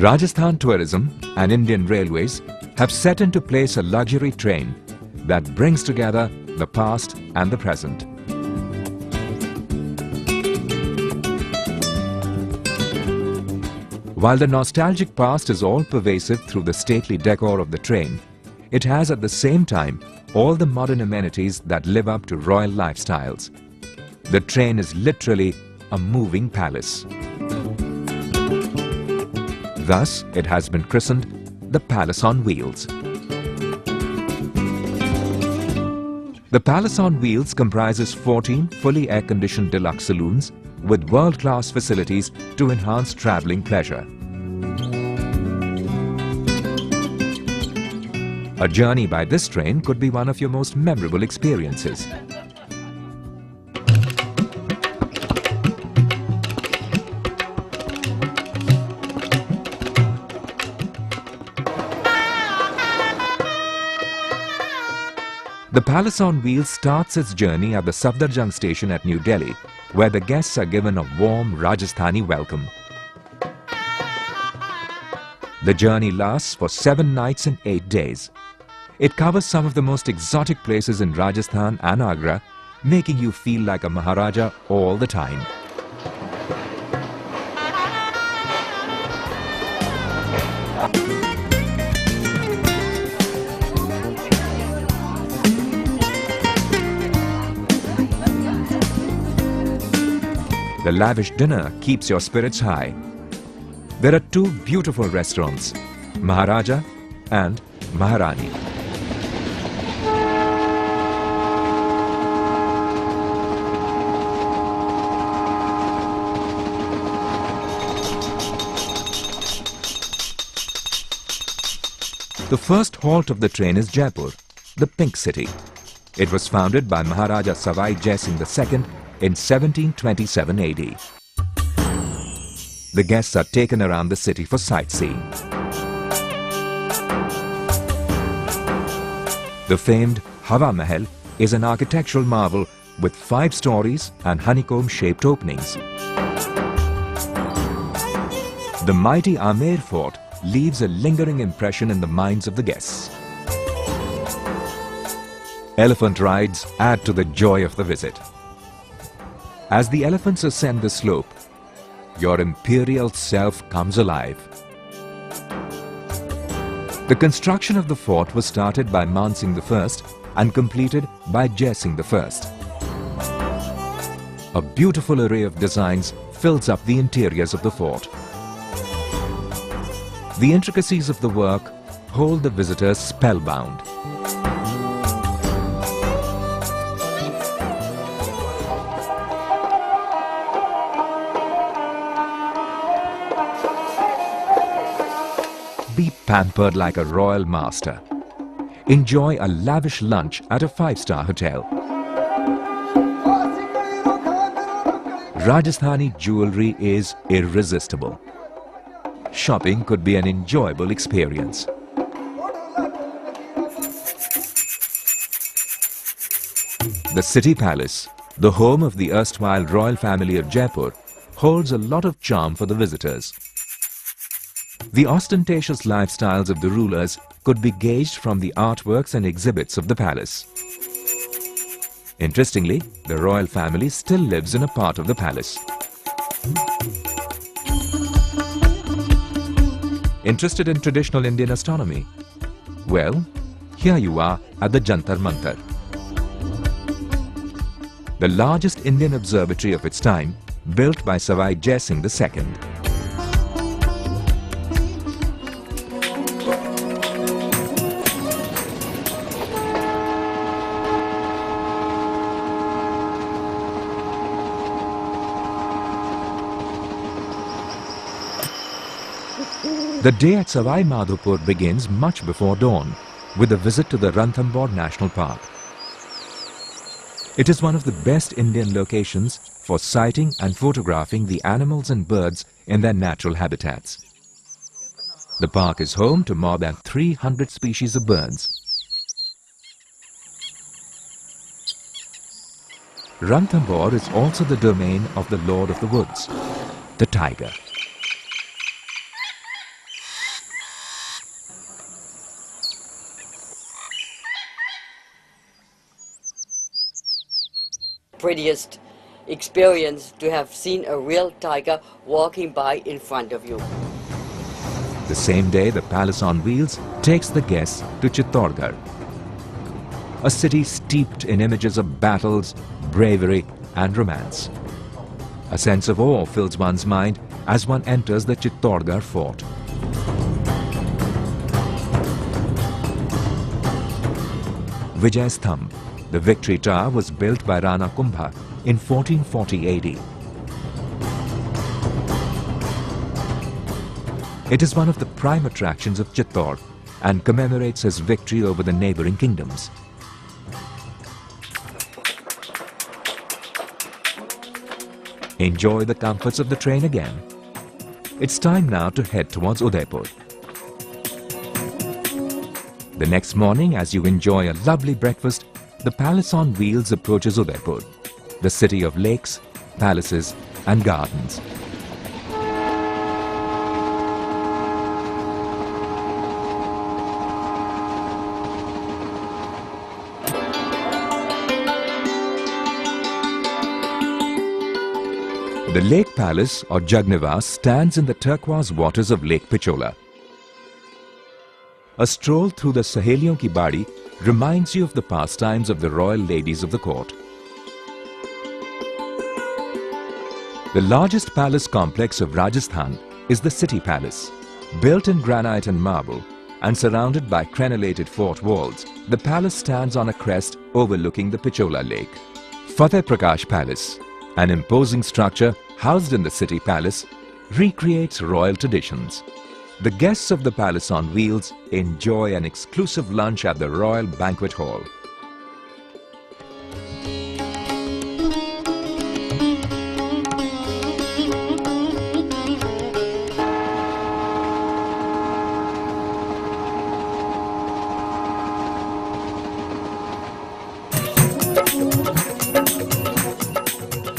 Rajasthan Tourism and Indian Railways have set into place a luxury train that brings together the past and the present. While the nostalgic past is all pervasive through the stately decor of the train, it has at the same time all the modern amenities that live up to royal lifestyles. The train is literally a moving palace. Thus, it has been christened the Palace on Wheels. The Palace on Wheels comprises 14 fully air-conditioned deluxe saloons with world-class facilities to enhance travelling pleasure. A journey by this train could be one of your most memorable experiences. The Palace on Wheels starts its journey at the Safdarjung station at New Delhi, where the guests are given a warm Rajasthani welcome. The journey lasts for 7 nights and 8 days. It covers some of the most exotic places in Rajasthan and Agra, making you feel like a Maharaja all the time. The lavish dinner keeps your spirits high. There are 2 beautiful restaurants, Maharaja and Maharani. The first halt of the train is Jaipur, the Pink City. It was founded by Maharaja Savai Jai Singh II in 1727 AD. The guests are taken around the city for sightseeing. The famed Hawa Mahal is an architectural marvel with 5 stories and honeycomb-shaped openings. The mighty Amer Fort leaves a lingering impression in the minds of the guests. Elephant rides add to the joy of the visit. As the elephants ascend the slope, your imperial self comes alive. The construction of the fort was started by Man Singh I and completed by Jai Singh I. A beautiful array of designs fills up the interiors of the fort. The intricacies of the work hold the visitors spellbound. Be pampered like a royal master. Enjoy a lavish lunch at a 5-star hotel. Rajasthani jewelry is irresistible. Shopping could be an enjoyable experience. The City Palace, the home of the erstwhile royal family of Jaipur, holds a lot of charm for the visitors. The ostentatious lifestyles of the rulers could be gauged from the artworks and exhibits of the palace. Interestingly, the royal family still lives in a part of the palace. Interested in traditional Indian astronomy? Well, here you are at the Jantar Mantar, the largest Indian observatory of its time, built by Savai Jai Singh II. The day at Savai Madhopur begins much before dawn with a visit to the Ranthambore National Park. It is one of the best Indian locations for sighting and photographing the animals and birds in their natural habitats. The park is home to more than 300 species of birds. Ranthambore is also the domain of the Lord of the Woods, the tiger. prettiest experience to have seen a real tiger walking by in front of you. The same day, the Palace on Wheels takes the guests to Chittorgarh, a city steeped in images of battles, bravery and romance. A sense of awe fills one's mind as one enters the Chittorgarh fort. Vijay Sthamb, the Victory Tower, was built by Rana Kumbha in 1440 AD. It is one of the prime attractions of Chittor and commemorates his victory over the neighboring kingdoms. Enjoy the comforts of the train again. It's time now to head towards Udaipur. The next morning, as you enjoy a lovely breakfast, the Palace on Wheels approaches Udaipur, the city of lakes, palaces and gardens. The Lake Palace or Jagnivas stands in the turquoise waters of Lake Pichola. A stroll through the Saheliyon Ki Badi reminds you of the pastimes of the royal ladies of the court. The largest palace complex of Rajasthan is the City Palace. Built in granite and marble and surrounded by crenellated fort walls, the palace stands on a crest overlooking the Pichola Lake. Fateh Prakash Palace, an imposing structure housed in the City Palace, recreates royal traditions. The guests of the Palace on Wheels enjoy an exclusive lunch at the Royal Banquet Hall.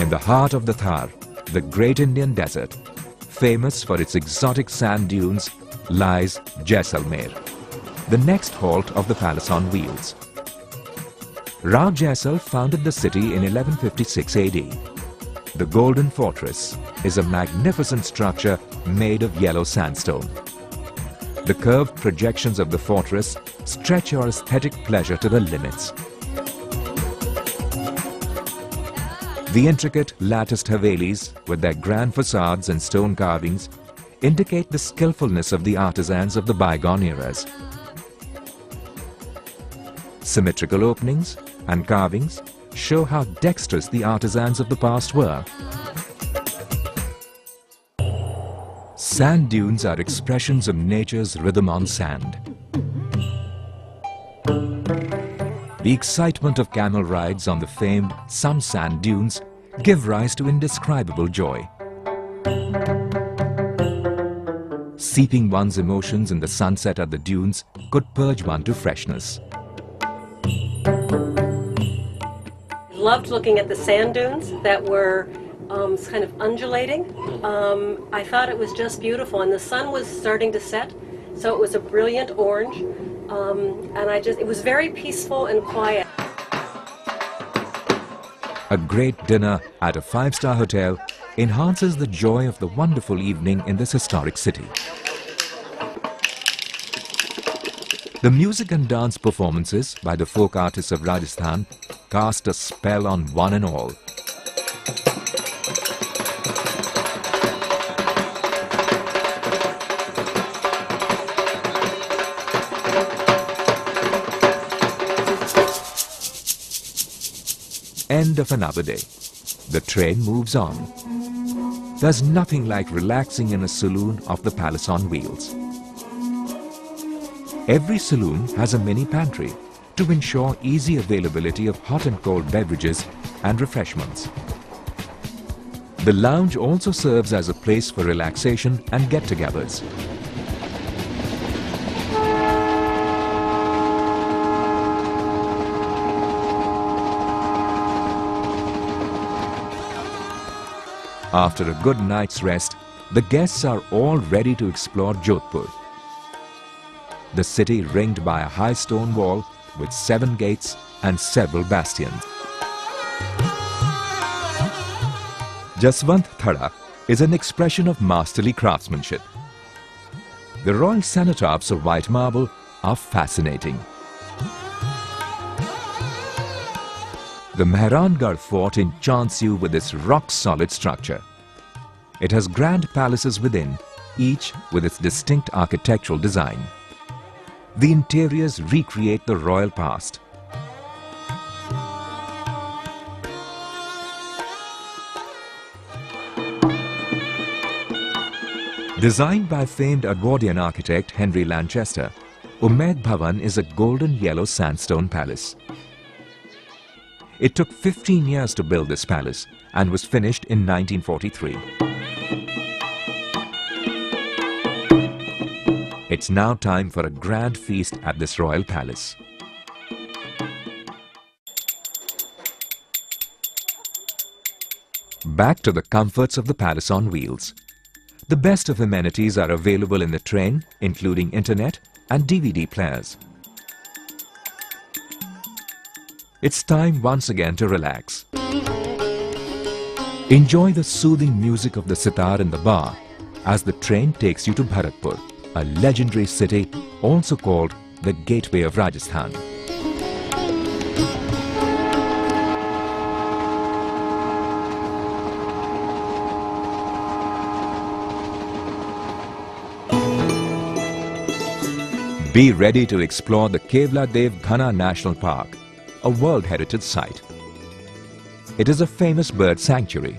In the heart of the Thar, the great Indian desert, famous for its exotic sand dunes, lies Jaisalmer, the next halt of the Palace on Wheels. Rao Jaisal founded the city in 1156 AD. The Golden Fortress is a magnificent structure made of yellow sandstone. The curved projections of the fortress stretch your aesthetic pleasure to the limits. The intricate latticed havelis with their grand facades and stone carvings indicate the skillfulness of the artisans of the bygone eras. Symmetrical openings and carvings show how dexterous the artisans of the past were. Sand dunes are expressions of nature's rhythm on sand. The excitement of camel rides on the famed Some Sand Dunes give rise to indescribable joy. Seeping one's emotions in the sunset at the dunes could purge one to freshness. Loved looking at the sand dunes that were kind of undulating. I thought it was just beautiful, and the sun was starting to set, so it was a brilliant orange. And it was very peaceful and quiet. A great dinner at a five-star hotel enhances the joy of the wonderful evening in this historic city. The music and dance performances by the folk artists of Rajasthan cast a spell on one and all. End of another day. The train moves on. There's nothing like relaxing in a saloon of the Palace on Wheels. Every saloon has a mini pantry to ensure easy availability of hot and cold beverages and refreshments. The lounge also serves as a place for relaxation and get-togethers. After a good night's rest, the guests are all ready to explore Jodhpur. The city ringed by a high stone wall with 7 gates and several bastions. Jaswant Thada is an expression of masterly craftsmanship. The royal cenotaphs of white marble are fascinating. The Mehrangarh fort enchants you with its rock-solid structure. It has grand palaces within, each with its distinct architectural design. The interiors recreate the royal past. Designed by famed Edwardian architect Henry Lanchester, Umaid Bhavan is a golden yellow sandstone palace. It took 15 years to build this palace and was finished in 1943. It's now time for a grand feast at this royal palace. Back to the comforts of the palace on wheels. The best of amenities are available in the train, including internet and DVD players. It's time once again to relax. Enjoy the soothing music of the sitar in the bar as the train takes you to Bharatpur, a legendary city also called the Gateway of Rajasthan. Be ready to explore the Kevladev Ghana National Park, a World Heritage Site. It is a famous bird sanctuary.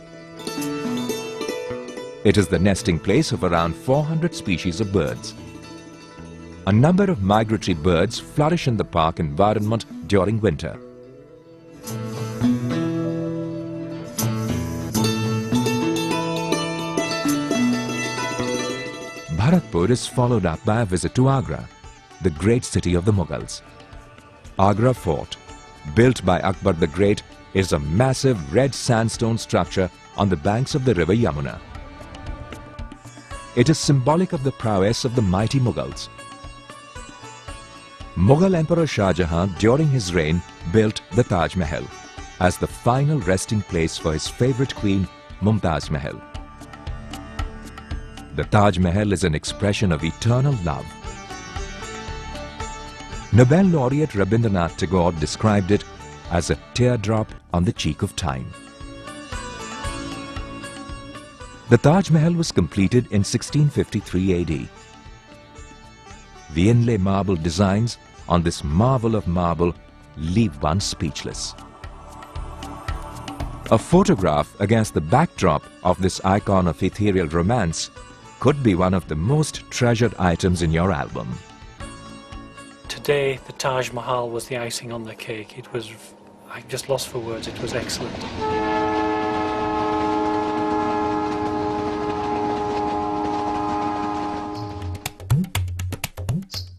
It is the nesting place of around 400 species of birds. A number of migratory birds flourish in the park environment during winter. Bharatpur is followed up by a visit to Agra, the great city of the Mughals. Agra Fort, built by Akbar the Great, is a massive red sandstone structure on the banks of the river Yamuna. It is symbolic of the prowess of the mighty Mughals. Mughal Emperor Shah Jahan during his reign built the Taj Mahal as the final resting place for his favorite queen Mumtaz Mahal. The Taj Mahal is an expression of eternal love. Nobel laureate Rabindranath Tagore described it as a teardrop on the cheek of time. The Taj Mahal was completed in 1653 AD. The inlay marble designs on this marvel of marble leave one speechless. A photograph against the backdrop of this icon of ethereal romance could be one of the most treasured items in your album. Today, the Taj Mahal was the icing on the cake. It was, I'm just lost for words, it was excellent.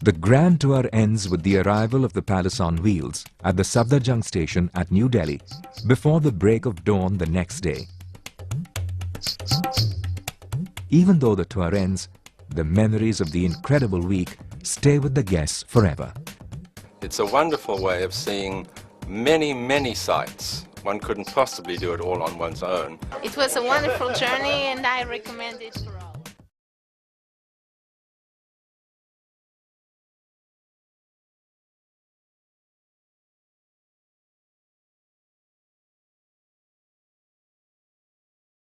The grand tour ends with the arrival of the Palace on Wheels at the Safdarjung station at New Delhi before the break of dawn the next day. Even though the tour ends, the memories of the incredible week stay with the guests forever. It's a wonderful way of seeing many, many sights. One couldn't possibly do it all on one's own. It was a wonderful journey and I recommend it.